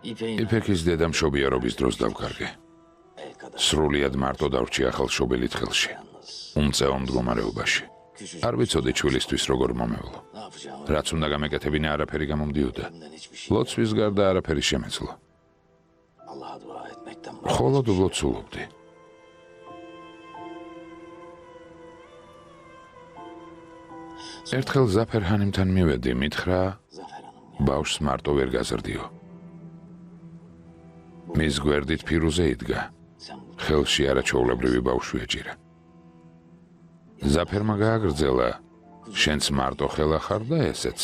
იფექის დედა მშობიარობის დროს დავკარგე. სრულიად მარტო დავრჩი ახალ შობილით ხელში. უმწეო მდგომარეობაში. არ ვიცოდი ჩვილისთვის როგორ მომევლო. რაც უნდა გამეკეთებინა არაფერი გამომდიოდა. ლოცვის გარდა არაფერი შემეძლო. მხოლოდ ვლოცულობდი. ერთხელ ზაფერჰანიმთან მივედი, მითხრა, ბავშვს მარტო ვერ გაზრდიო. მის გვერდით ფირუზე იდგა. ხელში არაჩვეულებრივი ბავშვი ეჭირა. ზაფერმა გააგრძელა, შენც მარტო ხელა ხარ და ესეც.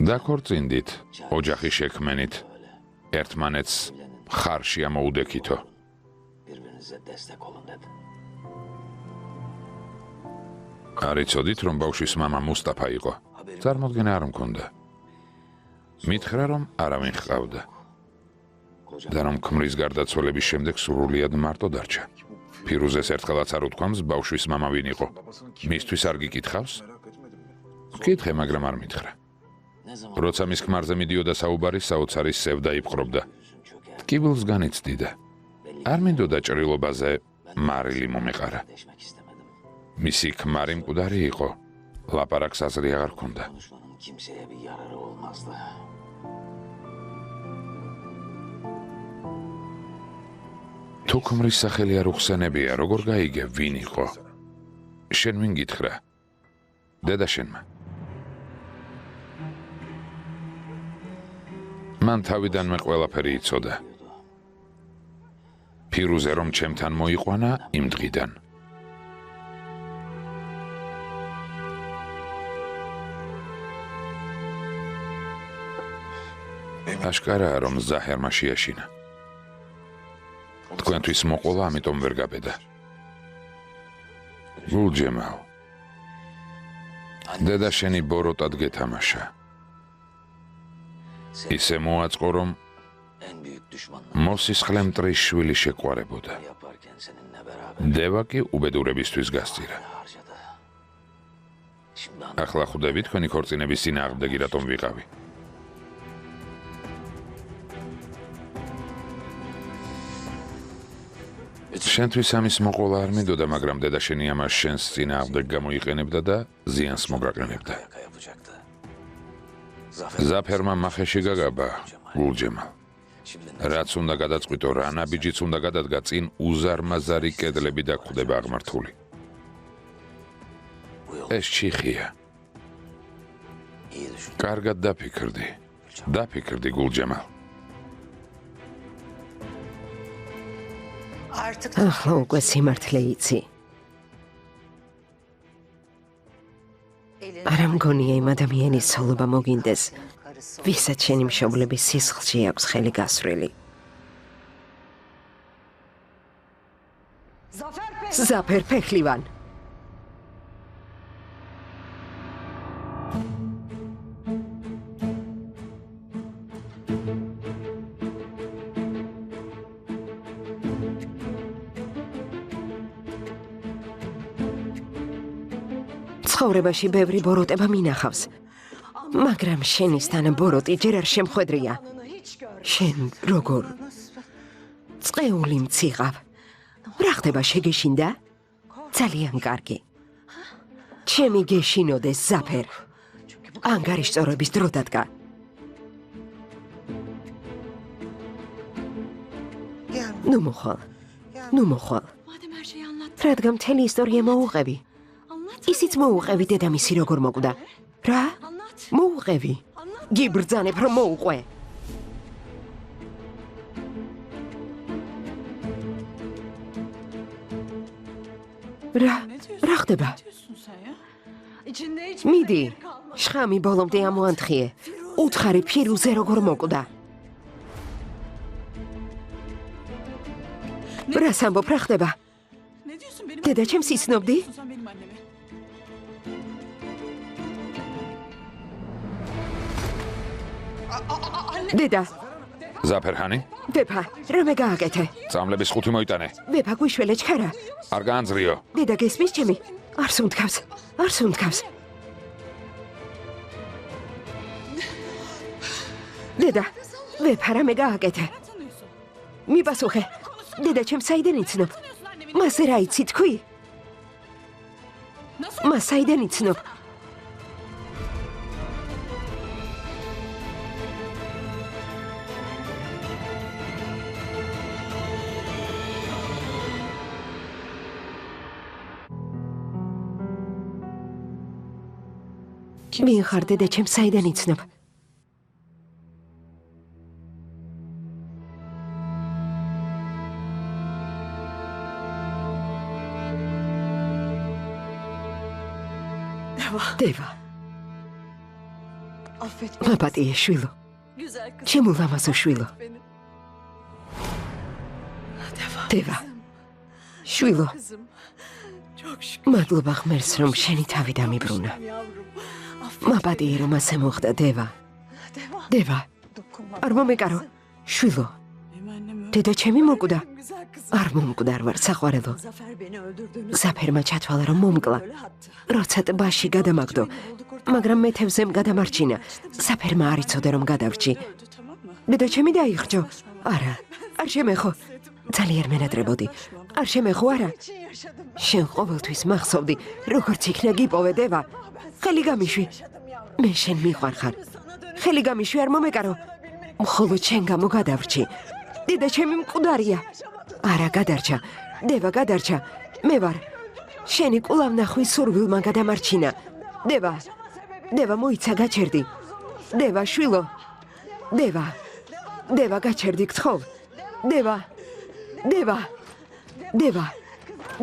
დაქორწინდით, ოჯახი შექმენით, ერთმანეთს ხარში ამოუდექითო. არ იცოდით, რომ ბავშვის მამა მუსტაფა იყო. წარმოდგენა არ მქონდა. მითხრა, რომ არავინ ჰყავდა. და რომ ქმრის გარდაცვალების შემდეგ სრულიად მარტო დარჩა. ფირუზეს ერთხელაც არ უთქვამს, ბავშვის მამა ვინ იყო. მისთვის არ გიკითხავს? ვკითხე, მაგრამ არ მითხრა. როცა მის ქმარზე მიდიოდა საუბარი, საოცარი სევდა იპყრობდა. ტკივილს განიცდიდა. არ მინდოდა ჭრილობაზე მარილი მომეყარა. მისი ქმარი მკვდარი იყო. ლაპარაკს აზრი აღარ ჰქონდა. თუ ქმრის სახელი არ უხსენებია, როგორ გაიგე, ვინ იყო? შენ ვინ გითხრა? დედა შენმა. მან თავიდანვე ყველაფერი იცოდა. ფირუზე რომ ჩემთან მოიყვანა იმ დღიდან. აშკარაა, რომ ზაჰერმა შეაშინა. თქვენთვის მოყოლა, ამიტომ ვერ გაბედა. გულჯემალ, დედა შენი ბოროტად გეთამაშა. ისე მოაწყო, რომ მოსისხლე მტრის შვილი შეყვარებოდა. დევა კი უბედურებისთვის გასწირა. ახლა ხვდები თქვენი ქორწინების წინააღმდეგი რატომ ვიყავი. შენთვის ამის მოყოლა არ მინდოდა, მაგრამ დედა შენი ამას შენს წინააღმდეგ გამოიყენებდა და ზიანს მოგაყენებდა. ზაფერმა მახეში გაგაბა, გულჯემალ. რაც უნდა გადაწყვიტო, რა ნაბიჯიც უნდა გადადგა, წინ უზარმაზარი კედლები დაგხვდება აღმართული. ეს ჩიხია. კარგად დაფიქრდი, გულჯემალ. ახლა უკვე სიმართლე იცი. არა მგონია იმ ადამიანის ცოლობა მოგინდეს, ვისაც შენი მშობლების სისხლში აქვს ხელი გასვრილი. ზაფერ ფეხლივან. ცხოვრებაში ბევრი ბოროტება მინახავს, მაგრამ შენისთან ბოროტი ჯერ არ შემხვედრია. შენ როგორ წყეული მციღავ. რა ხდება, შეგეშინდა? ძალიან კარგი. ჩემი გეშინოდეს, ზაფერ. ანგარიშწორების დრო დადგა. ნუ მოხვალ. რადგან მთელი ისტორია მოუღები. ისიც მოუყევი დედამისი როგორ მოკვდა. რა? მოუყევი. გიბრძანებ რომ მოუყვე. რა ხდება? მიდი, შხამი ბოლომდე ამოანთხიე. უთხარი ფირუზე როგორ მოკვდა. რას ამბობ, რა ხდება? დედა ჩემს იცნობდი? დედა. ზაფერჰანი? ვეფა, რამე გააკეთე? წამლების 5 მოიტანე. ვეფა, გვიშველე ჩქარა. არ გაანძრიო. დედა გესმის ჩემი? არს უნთქავს. დედა, ვეფარამე გააკეთე. მიპასუხე. დედა, ჩემს საიდან იცნობ? მას რა იცი თქვი? მას საიდან იცნობ? ვინ ხარ დედა, ჩემს საიდან იცნობ? დევა. მაპატიე შვილო. ჩემო ლამაზო შვილო. დევა. შვილო. მადლობა ღმერთს, რომ შენი თავი დამიბრუნა. მაპატიე რომ ასე მოხდა დევა. დევა. არ მომეკარო. შვილო. დედა ჩემი მოკვდა. არ მომკვდარ ვარ საყვარელო. ზაფერმა ჩათვალა რომ მომკლა. როცა ტბაში გადამაგდო, მაგრამ მეთევზემ გადამარჩინა. ზაფერმა არ იცოდა რომ გადავრჩი. დედა ჩემი დაიხრჯო. არა, არ შემეხო. ძალიან მენატრებოდი. არ შემეხო არა. შენ ყოველთვის მახსოვდი, როგორც იქნა გიპოვე დევა. ხელი გამიშვი. მე შენ მიყვარხარ. ხელი გამიშვი არ მომეკარო. მხოლოდ შენ გამო გადავრჩი. დედა ჩემი მკვდარია. არა გადარჩა. დევა გადარჩა. მე ვარ. შენი კვლავ ნახვის სურვილმა გადამარჩინა. დევა. დევა მოიცა გაჩერდი. დევა შვილო. დევა. დევა გაჩერდი გთხოვ. დევა. დევა. დევა.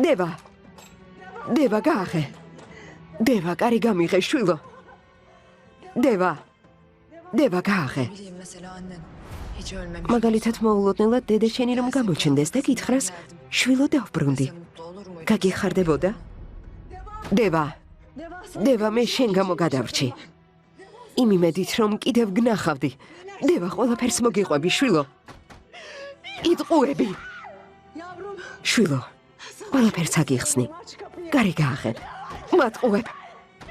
დევა. დევა გაახე. დევა კარი გამიღე შვილო. დევა. დევა გაახე. მაგალითად მოულოდნელად დედა შენი რომ გამოჩნდეს და გითხრას შვილო დავბრუნდი. გაგიხარდებოდა? დევა. დევა მე შენ გამო გადავრჩი. იმედით რომ კიდევ გნახავდი. დევა ყველაფერს მოგიყვები შვილო. იტყუები. შვილო. ყველაფერს აგიხსნი. გარი გაახე. მატყუებ.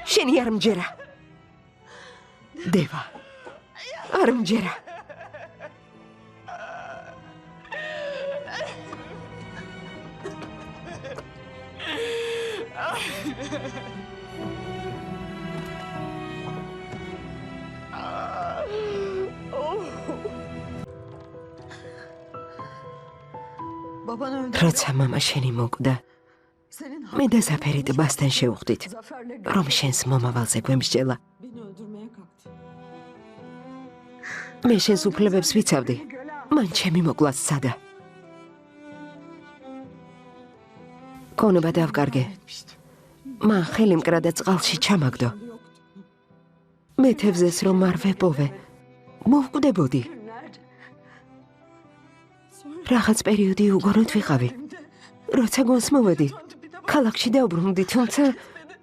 შენი არ მჯერა. დევა. არ მჯერა. როცა მამა შენი მოკვდა, მე და ზაფერი ტბასთან შევხვდით, რომ შენს მომავალზე გვემსჯელა. მე შენს უფლებებს ვიცავდი, მან ჩემი მოკვლას სცადა. კონება დავკარგე. მან ხელი მკრა და წყალში ჩამაგდო. მე თევზეს რომ არ ვეპოვე, მოვკვდებოდი. რაღაც პერიოდი უგონოდ ვიყავი. როცა გონს მოვედი, ქალაქში დავბრუნდი, თუმცა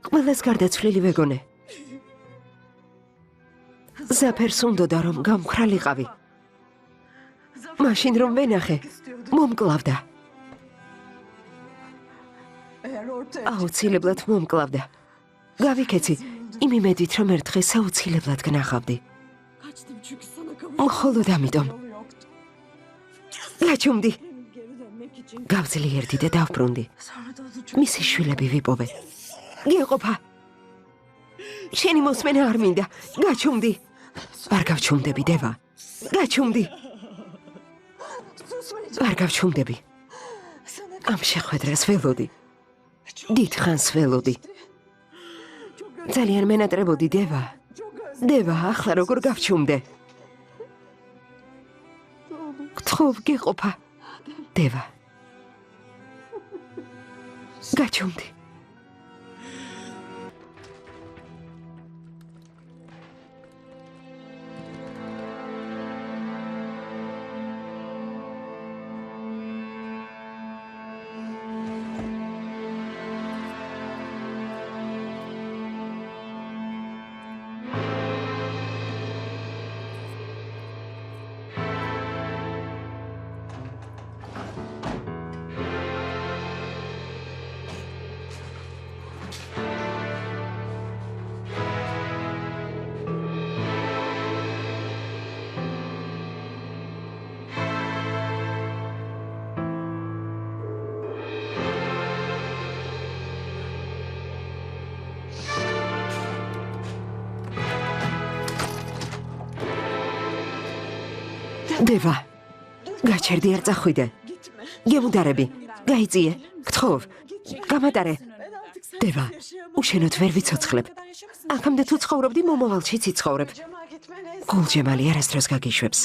ყველას გარდაცვლილი ვეგონე. ზაფერს უნდოდა რომ გამხრალიყავი. მაშინ რომ ვენახე, მომკლავდა. აუცილებლად მომკლავდა. გავიქეცი, იმ იმედით რომ ერთ დღეს აუცილებლად გნახავდი. მხოლოდ ამიტომ. გაჩუმდი. გავძლიერდი და დავბრუნდი. მისი შვილები ვიპოვე. გეყოფა. შენი მოსმენა არ მინდა. გაჩუმდი. არ გავჩუმდები დევა. გაჩუმდი. არ გავჩუმდები. ამ შეხვედრას ველოდი. დიდ ხანს ველოდი. ძალიან მენატრებოდი დევა. დევა, ახლა როგორ გავჩუმდე? გთხოვ, გეყოფა. დევა. გაჩუმდი. დევა, გაჩერდი არ წახვიდე. გემუდარები, გაიწიე, გთხოვ, გამატარე. დევა, უშენოდ ვერ ვიცოცხლებ. აქამდე თუ ცხოვრობდი, მომავალში ციცხოვრებ. გულჯემალი არასდროს გაგიშვებს.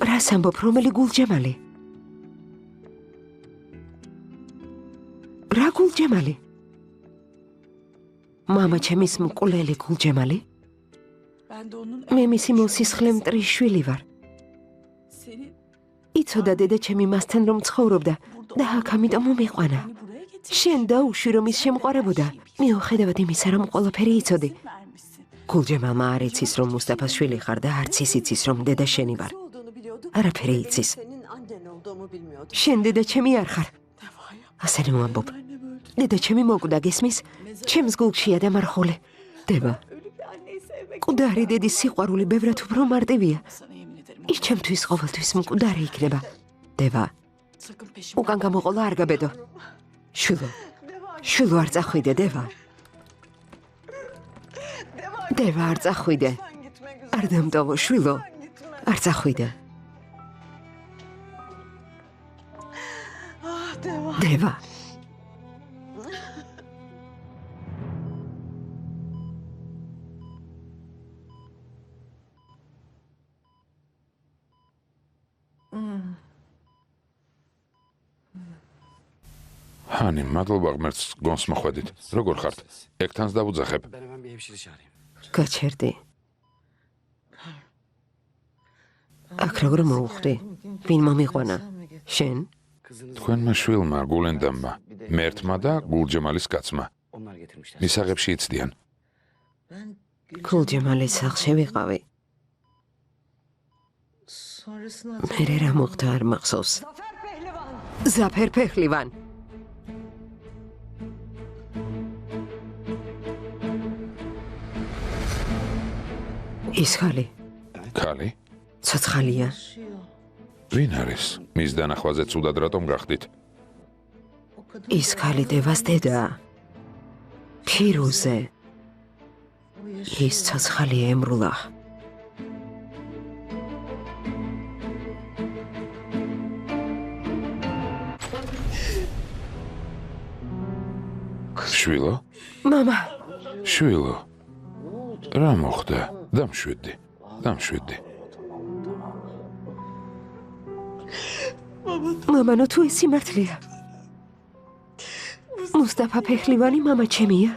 რას ამბობ, რომელი გულჯემალი? რა გულჯემალი? მამა ჩემის მკვლელი გულჯემალი? მე მისი მოსისხლე მტრის შვილი ვარ. იცოდა დედა ჩემი მასთან რომ ცხოვრობდა და აქ ამიტომ მომიყვანა. შენ დაუშვი რომ ის შემყარებოდა. მიუხედავად იმისა რომ ყველაფერი იცოდი. გულჯემალმა არ იცის რომ მუსტაფას შვილი ხარ და არც ის იცის რომ დედა შენი ვარ. არაფერი იცის. შენ დედა ჩემი არ ხარ. ასე რომ ამბობ. დედა ჩემი მოკვდა გესმის? ჩემს გულშია დამარხული. დევა. მკვდარი დედის სიყვარული ბევრად უფრო მარტივია. ის ჩემთვის ყოველთვის მკვდარი იქნება. დევა. უკან გამოყოლა არ გაბედო. შვილო არ წახვიდე, დევა. დევა არ წახვიდე. არ დამტოვო, შვილო. არ წახვიდე. დევა. ჰანი, მადლობა ღმერთს გონს მოხვედით. როგორ ხართ? ეგ თანს დავუძახებ. გაჩერდი. აქ როგორ მოვხვდი? ვინ მომიყვანა? შენ? თქვენმა შვილმა, გულენდამმა, მერთმა და გულჯემალის კაცმა. მისაღებში იცდიან. გულჯემალის სახლში ვიყავი. მერე რა მოხდა არ მახსოვს. ზაფერ ფეხლივან. ის ხალი? ქალი? ცოცხალია. ვინ არის? მის დანახვაზე ცუდად რატომ გახდით? ის ხალი დევას დედაა. ფირუზე. ის ცოცხალი ემრულა. შვილო? მამა. შვილო. რა მოხდა? დამშვიდი. მამანო, თუ ეს სიმართლეა. მუსტაფა ფეხლივანი მამა ჩემია.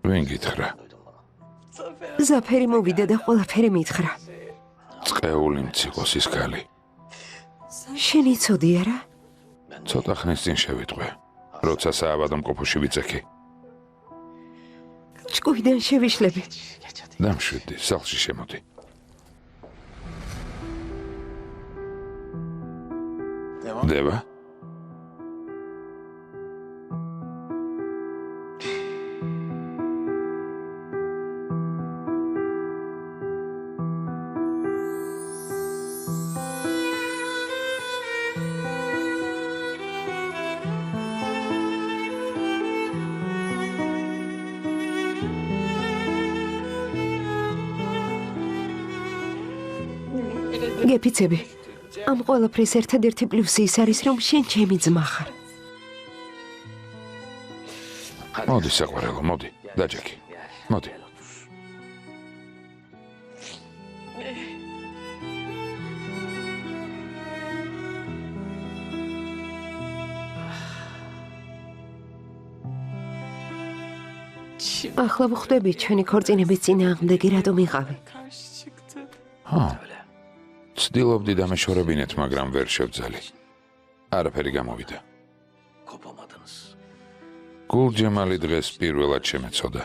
ვინ გითხრა? ზაფერი მოვიდა და ყველაფერი მითხრა. წყეული მციყოს ის ქალი. შენ იცოდი არა? ცოტა ხნის წინ შევიტყვე, როცა საავადმყოფოში ვიწექი. ჭკუიდან შევიშლები. დამშვიდი, სახლში შემოდი. დევა? გეფიცები. ამ ყველაფრის ერთადერთი პლუსი ის არის, რომ შენ ჩემი ძმა ხარ. მოდი, საყვარელო, მოდი, დაჯექი. მოდი. ახლა ვხვდები ჩვენი ქორწინების წინააღმდეგი რატომ იყავი. ცდილობდი დამეშორებინეთ, მაგრამ ვერ შევძალი. არაფერი გამოვიდა. გულჯემალი დღეს პირველად შემეცოდა.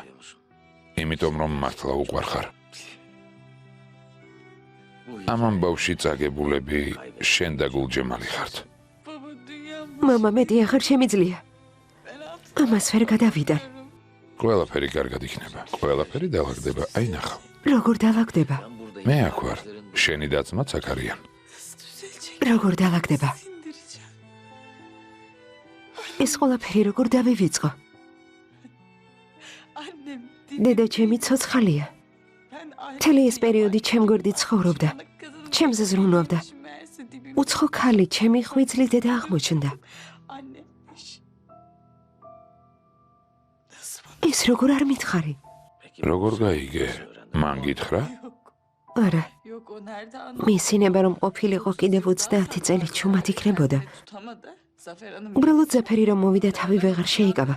იმიტომ რომ მართლა უყვარხარ. ამ ამბავში წაგებულები შენ და გულჯემალი ხართ. მამა, მეტი აღარ შემიძლია. ამას ვერ გადავიდან. ყველაფერი კარგად იქნება. ყველაფერი დავაგდება, აი ნახავ. როგორ დავაგდება? მე აქ ვარ. შენი და-ძმაც აქ არიან. როგორ დავაგდება? ეს ყველაფერი როგორ დავივიწყო? დედა ჩემი ცოცხალია. მთელი ეს პერიოდი ჩემ გვერდით ცხოვრობდა. ჩემზე ზრუნავდა. უცხო ქალი ჩემი ხვიძლი დედა აღმოჩნდა. ეს როგორ არ მითხარი? როგორ გაიგე? მან გითხრა? არა. მისინება რომ ყოფილიყო კიდევ 30 წელი ჩუმად იქნებოდა. უბრალოდ ზაფერი რომ მოვიდა თავი ვეღარ შეიკავა.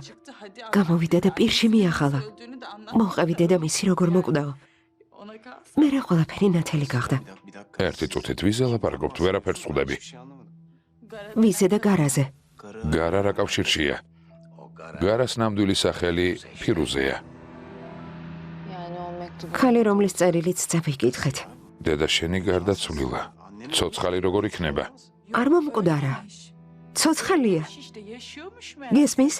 გამოვიდა და პირში მიახალა. მოყევი დედამისი როგორ მოკვდაო. მერე ყველაფერი ნათელი გახდა. ერთი წუთით ვის ელაპარაკობთ, ვერაფერს ხვდები. ვიზე და გარაზე. გარა რა კავშირშია? გარას ნამდვილი სახელი ფირუზეა. ქალი რომლის წერილიც წავიკითხეთ. დედა შენი გარდაცვლილა. ცოცხალი როგორ იქნება? არ მომკვდარა. ცოცხალია. გესმის?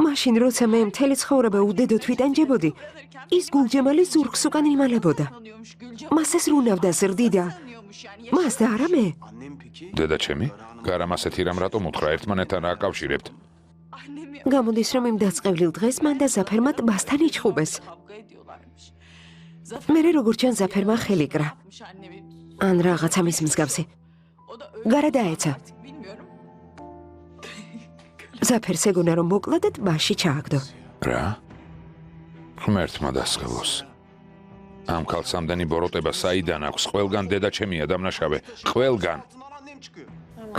მაშინ როცა მე მთელი ცხოვრება უდედოთ ვიტანჯებოდი, ის გულჯემალი ზურგს უკან იმალებოდა. მას ეს რუნავდა ზრდიდა. მას და არა მე. დედა ჩემი? გარამ ასეთი რამ რატომ უთხრა, ერთმანეთთან რა აკავშირებთ? გამოდის რომ იმ დაწყევლილ დღეს მან და ზაფერმა ტბასთან იჩხუბეს. მერე როგორც ჩან ზაფერმა ხელი კრა. ან რაღაცა მის მსგავსი. გარა დაეცა. ზაფერს ეგონა რომ მოკლა და ტბაში ჩააგდო. რა? ღმერთმა დასხელოს. ამ ქალს ამდენი ბოროტება საიდან აქვს? ყველგან დედა ჩემია დამნაშავე. ყველგან.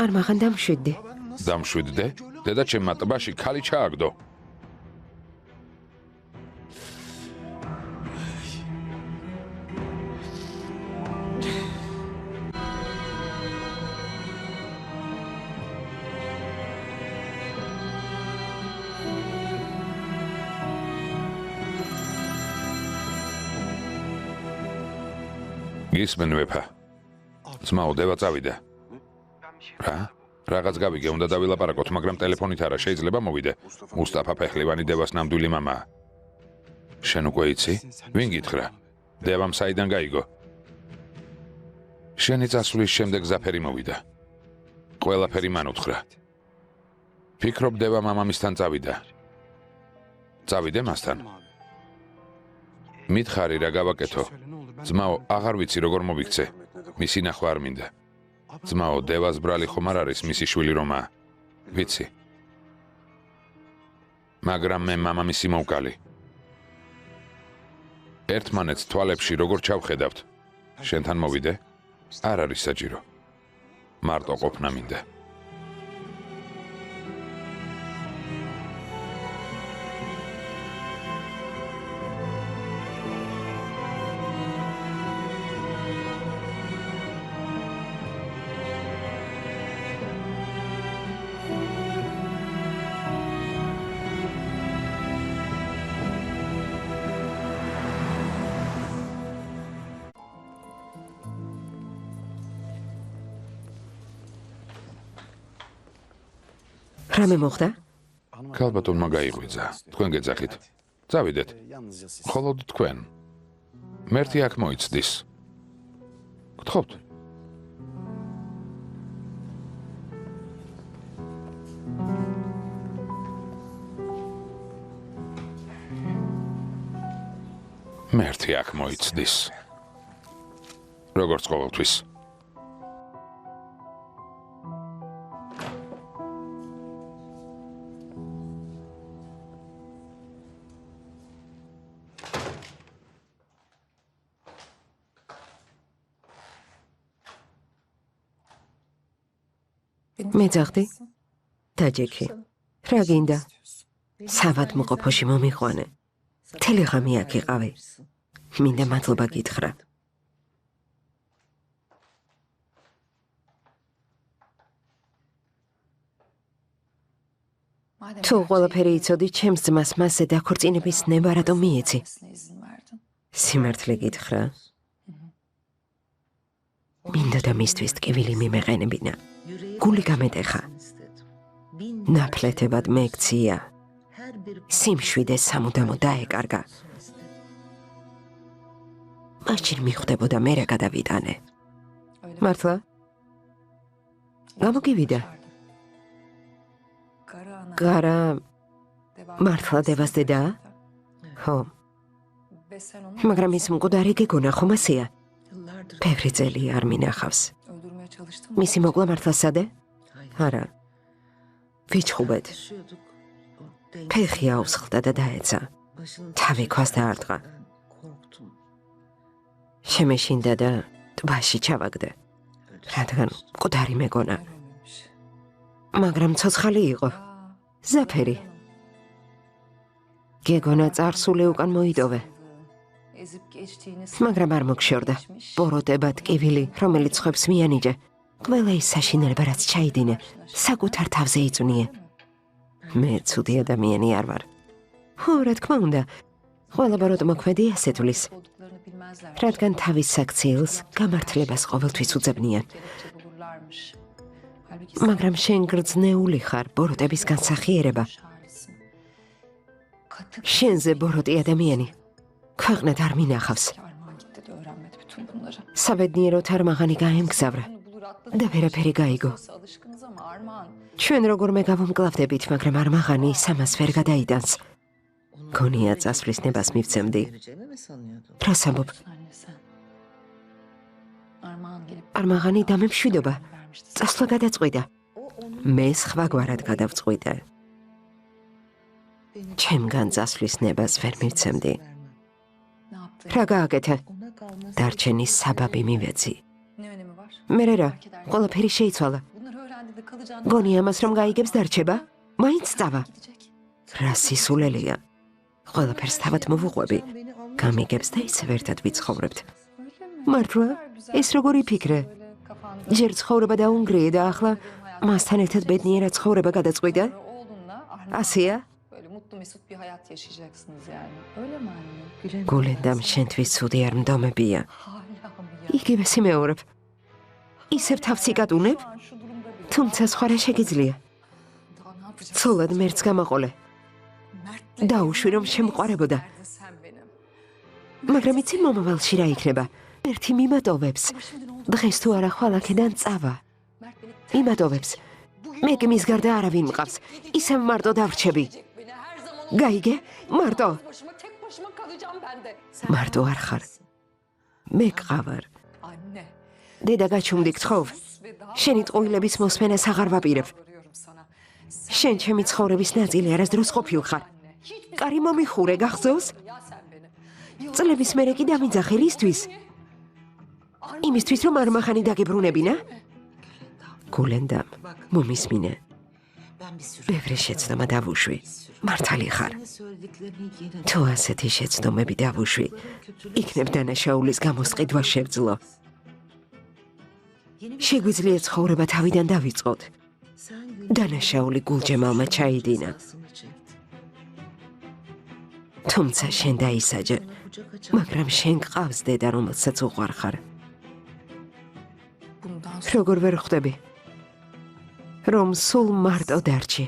არ მაღან დამშვიდდი. დამშვიდდე? დედა ჩემმა ტბაში ქალი ჩააგდო. გისმენ ვეფა. ძმაო, დევა წავიდა. რა? რაღაც გავიგე, უნდა დავილაპარაკოთ, მაგრამ ტელეფონით არა, შეიძლება მოვიდე. მუსტაფა ფეხლივანი დევას ნამდვილი მამაა. შენ უკვე იცი? ვინ გითხრა? დევამ საიდან გაიგო? შენი წასვლის შემდეგ ზაფერი მოვიდა. ყველაფერი მან უთხრა. ფიქრობ დევა მამამისთან წავიდა. წავიდე მასთან. მითხარი რა გავაკეთო? ძმაო, აღარ ვიცი როგორ მოვიქცე. მისი ნახვა არ მინდა. ძმაო, დევას ბრალი ხომ არ არის მისი შვილი რომაა? ვიცი. მაგრამ მე მამამისი მოვკალი. ერთმანეთს თვალებში როგორ ჩავხედავთ? შენთან მოვიდე? არ არის საჭირო. მარტო ყოფნა მინდა. რამე მოხდა? ქალბატონმა გაიღვიძა. თქვენ გეძახით. წავიდეთ. მხოლოდ თქვენ. მერთი აქ მოიცდის. გთხოვთ. მერთი აქ მოიცდის. როგორც ყოველთვის. მეძახდი? დაჯექი. რა გინდა? სავადმყოფოში მომიყვანე. მთელი ღამე აქ იყავი. მინდა მადლობა გითხრა. თუ ყველაფერი იცოდი, ჩემს ძმას მასზე დაქორწინების ნება რატომ მიეცი? სიმართლე გითხრა. მინდა და მისთვის ტკივილი მიმეყენებინა. გული გამეტეხა. ნაფლეთებად მეკცია. სიმშვიდე სამუდამო დაეკარგა. მაშინ მიხვდებოდა მე რა გადავიტანე. მართლა? გამოგივიდა. გარა მართლა დევას დედაა? ხო. მაგრამ ის მკვდარი გეგონა ხომ ასეა? ბევრი წელი არ მინახავს. მისი მოკლა მართლა სადე? არა. ვიჩხუბეთ. ფეხი აუსხლდა და დაეცა. თავი ქვას დაარტყა. შემეშინდა და ტბაში ჩავაგდა. რადგან მკვდარი მეგონა. მაგრამ ცოცხალი იყო. ზაფერი. გეგონა წარსული უკან მოიდოვე. მაგრამ არ მოგშორდა. ბოროტება ტკივილი, რომელიც ხვებს მიანიჭე. ყველა ის საშინელება, რაც ჩაიდინე, საკუთარ თავზე იწვნიე. მე ცუდი ადამიანი არ ვარ. ხო, რა თქმა უნდა. ყველა ბოროტმოქმედი ასე თვლის. რადგან თავის საქციელს გამართლებას ყოველთვის უძებნიან. მაგრამ შენ გრძნეული ხარ ბოროტების განსახიერება. შენზე ბოროტი ადამიანი ქვეყნად არ მინახავს. საბედნიეროდ არმაღანი გაემგზავრა და ვერაფერი გაიგო. ჩვენ როგორმე გავუმკლავდებით, მაგრამ არმაღანი სამას ვერ გადაიტანს. გონია წასვლის ნებას მივცემდი. რას ამბობ? არმაღანი დამემშვიდობა. წასვლა გადაწყვიტა. მე სხვაგვარად გადავწყვიტე. ჩემგან წასვლის ნებას ვერ მივცემდი. რა გააკეთე? დარჩენის საბაბი მივეცი. მერე რა, ყველაფერი შეიცვალა. გონია ამას რომ გაიგებს დარჩება? მაინც წავა. რა სისულელია. ყველაფერს თავად მოვუყვები. გამიგებს და ისევ ერთად ვიცხოვრებთ. მართლა? ეს როგორი ფიქრე? ჯერ ცხოვრება დაუნგრიე და ახლა მასთან ერთად ბედნიერად ცხოვრება გადაწყვიტე? ასეა? გულენდამ შენთვის ცუდი არ მდომებია. იგივე სიმეორებ. ისევ თავს იკატუნებ? თუმცა სხვა რა შეგიძლია? ცოლად მერც გამაყოლე. დაუშვი რომ შემყარებოდა. მაგრამ იცი მომავალში რა იქნება? ერთი მიმატოვებს. დღეს თუ არა ხვალ აქედან წავა. იმატოვებს. მე კი მის გარდა არავინ მყავს. ისევ მარტო დავრჩები. გაიგე? მარტო. მარტო არ ხარ. მე გყავარ. დედა გაჩუმდი გთხოვ. შენი ტყუილების მოსმენას აღარ ვაპირებ. შენ ჩემი ცხოვრების ნაწილი არასდროს ყოფილ ხარ. კარი მომიხურე, გახსოვს? წლების მერე კი დამიძახე რისთვის? იმისთვის რომ არმაღანი დაგებრუნებინა? გულენდამ, მომისმინე. ბევრი შეცდომა დავუშვი. მართალი ხარ. თუ ასეთი შეცდომები დავუშვი, იქნებ დანაშაულის გამოსყიდვა შევძლო. შეგვიძლია ცხოვრება თავიდან დავიწყოთ. დანაშაული გულჯემალმა ჩაიდინა. თუმცა შენ დაისაჯე, მაგრამ შენ გყავს დედა, რომელსაც უყვარ ხარ. როგორ ვერ ხვდები? რომ სულ მარტო დარჩი.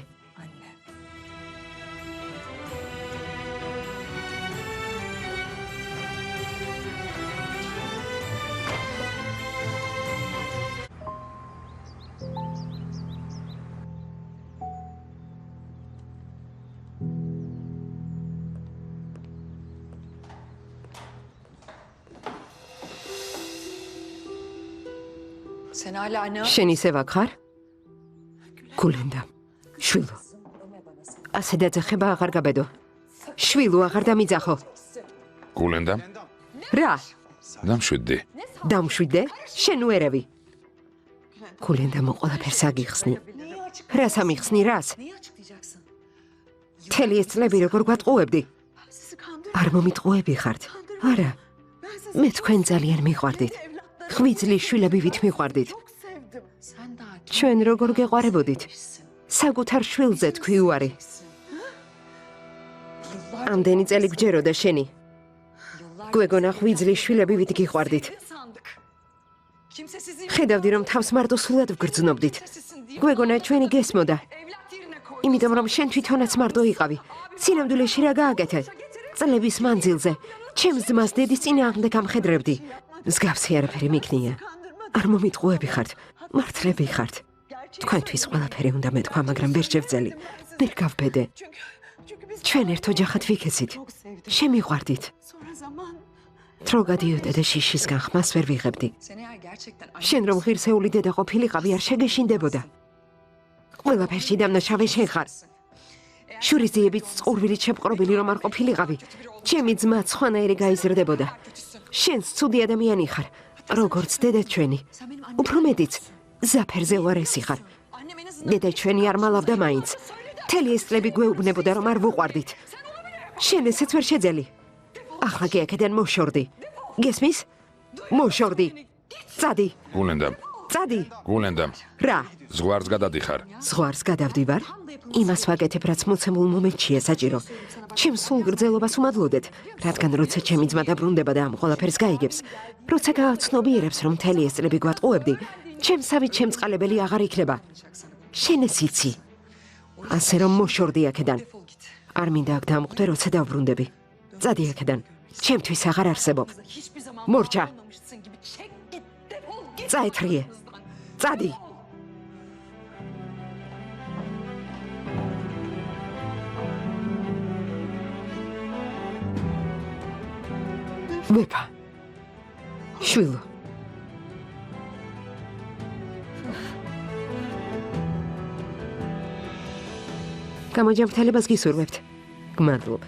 შენ ისევ აქ ხარ? გულენდა, შვილო. ასე დაძახება აღარ გაბედო. შვილო აღარ დამიძახო. გულენდა? რა? დამშვიდდი. დამშვიდე? შენ უერევი. გულენდა მოყოლაფერს აგიხსნი. რას ამიხსნი, რას? მთელი ეს წლები როგორ გვატყუებდი? არ მომიტყუები ხართ? არა. მე თქვენ ძალიან მიყვარდით. ხვიძლის შვილებივით მიყვარდით. ჩვენ როგორ გეყვარებოდით? საკუთარ შვილზე თქვი უარი. ამდენი წელი გჯეროდა შენი. გვეგონა ხვიძლის შვილებივით გიყვარდით. ხედავდი რომ თავს მარტო სულად ვგრძნობდით. გვეგონა ჩვენი გესმოდა. იმიტომ რომ შენ თვითონაც მარტო იყავი. სინამდვილეში რა გააკეთე? წლების მანძილზე ჩემს ძმას დედის წინააღმდეგ ამხედრებდი. მსგავსი არაფერი მიქნია. არ მომიტყუები ხართ, მართლები ხართ. თქვენთვის ყველაფერი უნდა მეთქვა, მაგრამ ვერ შევძელი. ვერ გავბედე. ჩვენ ერთ ოჯახად ვიქეცით. შემიყვარდით. დრო გადიოდა და შიშისგან ხმას ვერ ვიღებდი. შენ რომ ღირსეული დედა ყოფილიყავი არ შეგეშინდებოდა. ყველაფერში დამნაშავე შენ ხარ. შურის ძიებით წყურვილით შემყრობილი რომ არ ყოფილიყავი, ჩემი ძმა სხვანაირი გაიზრდებოდა. შენც ცუდი ადამიანი ხარ, როგორც დედა ჩვენი. უფრო მეტიც, ზაფერზე უარესი ხარ. დედა ჩვენი არ მალავდა მაინც. მთელი ეს წლები გვეუბნებოდა რომ არ ვუყვარდით. შენ ესეც ვერ შეძელი. ახლა კი აქედან მოშორდი. გესმის? მოშორდი. წადი. გულენდამ. წადი. გულენდამ. რა? ზღვარს გადადიხარ. ზღვარს გადავდივარ? იმას ვაკეთებ, რაც მოცემულ მომენტშია საჭირო. ჩემს სულ გრძელობას უმადლოდეთ, რადგან როცა ჩემი ძმა დაბრუნდება და ამ ყველაფერს გაიგებს, როცა გააცნობიერებს, რომ მთელი ეს წლები გვატყუებდი, ჩემსავით შემწყალებელი აღარ იქნება. შენ ეს იცი. ასე რომ მოშორდი აქედან. არ მინდა აქ დამკვდე, როცა დავბრუნდები. წადი აქედან. ჩემთვის აღარ არსებობ. მორჩა. წაეთრიე. წადი. ვეფა. შვილო. გამოჯანმრთელებას გისურვებთ. გმადლობ.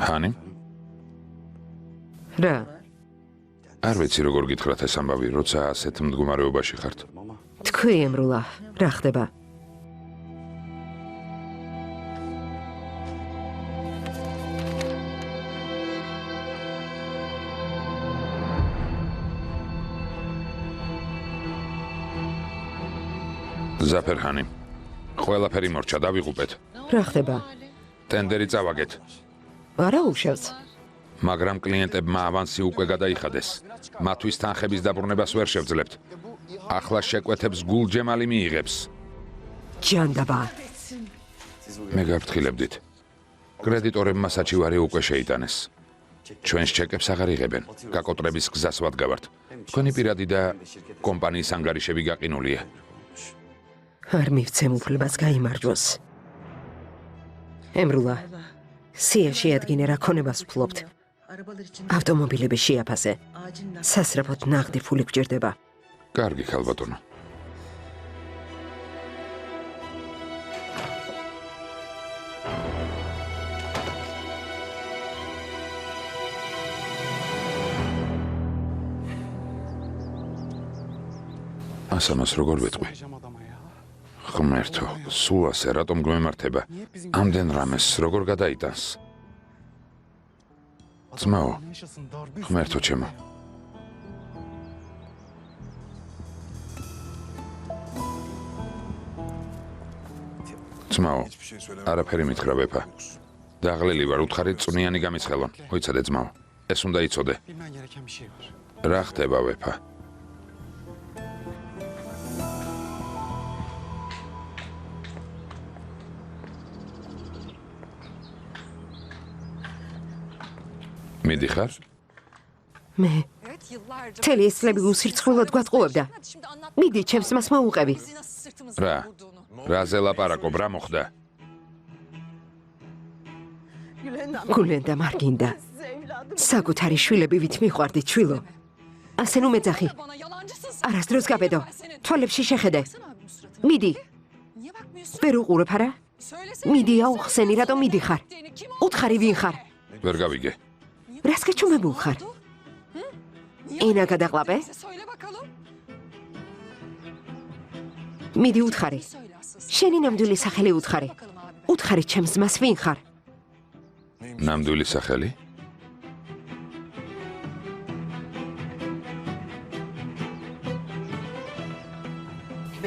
ჰანი? რა? არ ვიცი როგორ გითხრათ ეს ამბავი, როცა ასეთ მდგომარეობაში ხართ. თქვი ემრულა, რა ხდება? ზაფერ ჰანი. ყველაფერი მორჩა, დავიღუპეთ. რა ხდება? ტენდერი წავაგეთ. არა უშავს. მაგრამ კლიენტებმა ავანსი უკვე გადაიხადეს. მათთვის თანხების დაბრუნებას ვერ შევძლებთ. ახლა შეკვეთებს გულჯემალი მიიღებს. ჯანდაბა. მე გაფრთხილებდით. კრედიტორებმა საჩივარი უკვე შეიტანეს. ჩვენს ჩეკებს აღარ იღებენ. გაკოტრების გზას ვადგავართ. თქვენი პირადი და კომპანიის ანგარიშები გაყინულია. არ მივცემ უფლებას გაიმარჯვოს. ემრულა, სია შეადგინე რა ქონებას ვფლობთ. ავტომობილები შეაფასე. სასწრაფოდ ნაღდი ფული გვჭირდება. კარგი, ქალბატონო. ასამას როგორ ვეთყვი? ღმერთო, სულ ასე რატომ გვემართება? ამდენ რამეს როგორ გადაიტანს? ძმაო, ღმერთო ჩემო. ძმაო, არაფერი მითხრა ვეფა. დაღლილი ვარ, უთხარი წვნიანი გამიცხელონ. მოიცადე ძმაო, ეს უნდა იცოდე. რა ხდება ვეფა? მიდიხარ? მე მთელი ეს წლები უსირცხვილად გვატყუებდა. მიდი, ჩემს მას მოუყევი. რა? რაზე ლაპარაკობ, რა მოხდა? გულენდა მარგინდა. საკუთარი შვილებივით მიყვარდით, შვილო. ასე ნუ მეძახი. არასდროს გაბედო. თვალებში შეხედე. მიდი. ვერ უყურებ არა? მიდი, აუხსენი, რატომ მიდიხარ? უთხარი ვინ ხარ? ვერ გავიგე. რას გეჩუმებულ ხარ? ენა გადაყლაპე? მიდი უთხარი. შენი ნამდვილი სახელი უთხარი. უთხარი ჩემს ძმას ვინ ხარ? ნამდვილი სახელი?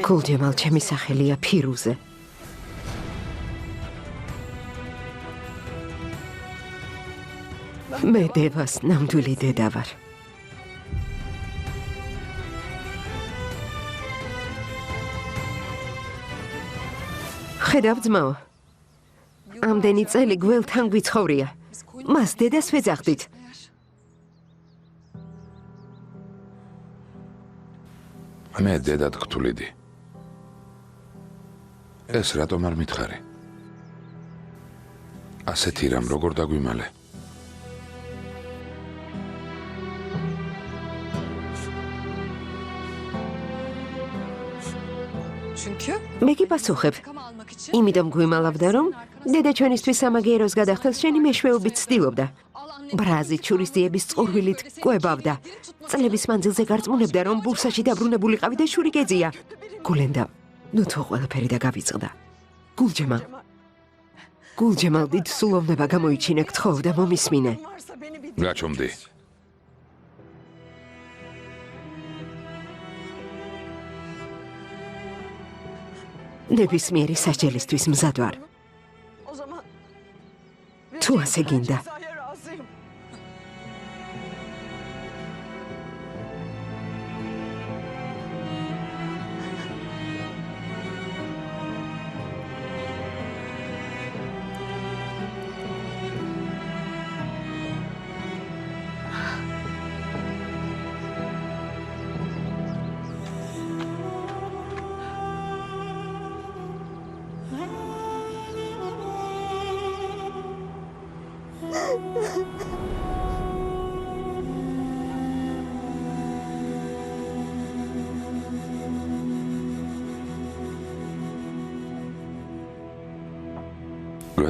გულჯემალ ჩემი სახელია ფირუზე. მე დევას ნამდვილი დედა ვარ. ხედავ ძმაო, ამდენი წელი გველთან გვიცხოვრია. მას დედას ვეძახდით. მე დედად გთვლიდი. ეს რატომ არ მითხარი? ასეთი რამ როგორ დაგვიმალე? მე კი პასუხებ. იმიტომ გვიმალავდა, რომ დედა ჩვენისთვის სამაგიეროს გადახდას შენი მეშვეობით ცდილობდა. ბრაზი ჩურის ძიების წყურვილით კვებავდა. წლების მანძილზე გარწმუნებდა, რომ ბურსაში დაბრუნებულიყავი და შური გეძია. გულენდა, ნუ თუ ყველაფერი და გავიწყდა. გულჯემალ დიდ სულოვნება გამოიჩინე, გთხოვ და მომისმინე. გაჩვმდი. ნებისმიერი სასჯელისთვის მზად ვარ. თუ ასე გინდა.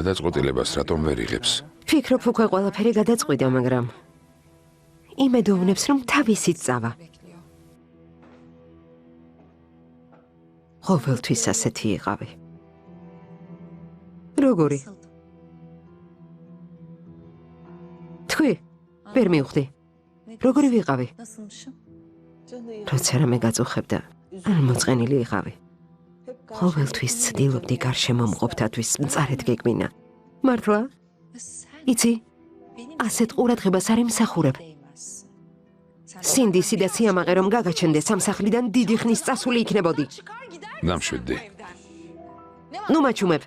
გადაწყვეტილებას რატომ ვერ იღებს? ფიქრობ უკვე ყველაფერი გადაწყვიტა, მაგრამ იმედოვნებს, რომ თავისით წავა. ყოველთვის ასეთი იყავი. როგორი? თქვი, ვერ მივხვდი. როგორი ვიყავი? როცა რამე გაწუხებდა, არ მოწყენილი იყავი. ყოველთვის ცდილობდი გარშემო მყოფთათვის მწარედ გეგმინა. მართლა? იცი, ასეთ ყურადღებას არ იმსახურებ. სინდისი და სიამაყე რომ გაგაჩენდეს ამ სახლიდან დიდი ხნის წასული იქნებოდი. დამშვიდდი. ნუ მაჩუმებ.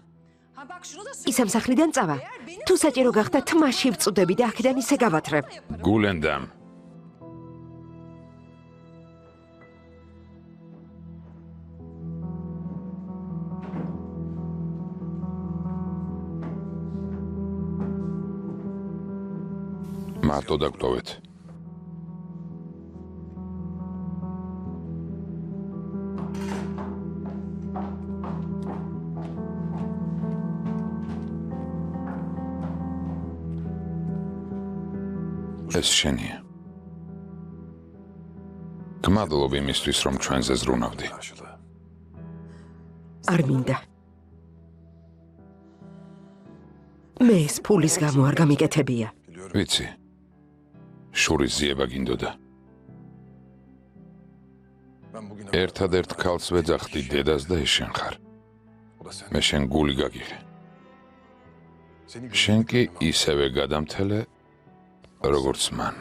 ის ამ სახლიდან წავა. თუ საჭირო გახდა თმაში ვწუდები და აქედან ისე გავათრებ. გულენდამ. მარტო დაგტოვეთ. ეს შენია. გმადლობ იმისთვის, რომ ჩვენზე ზრუნავდი. არ მინდა. მე ეს ფულის გამო არ გამიკეთებია. ვიცი. შურის ზიება გინდოდა. ერთადერთ ქალს ვეძახდი დედას და ეს შენ ხარ. მე შენ გული გაგიღე. შენ კი ისევე გადამთელე, როგორც მან.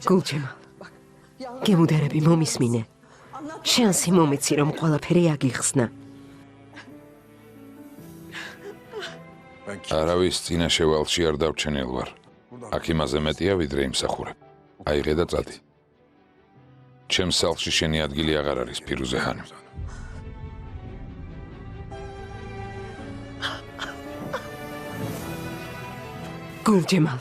გულჯემალ, გემუდერები მომისმინე. შანსი მომეცი, რომ ყველაფერი აგიხსნა. არავის წინაშე ვალში არ დავჩენილ ვარ. აქ იმაზე მეტია, ვიდრე იმსახურებ. აიღე და წადი. ჩემს სახლში შენი ადგილი აღარ არის, ფირუზე ხანი. გულჯემალ.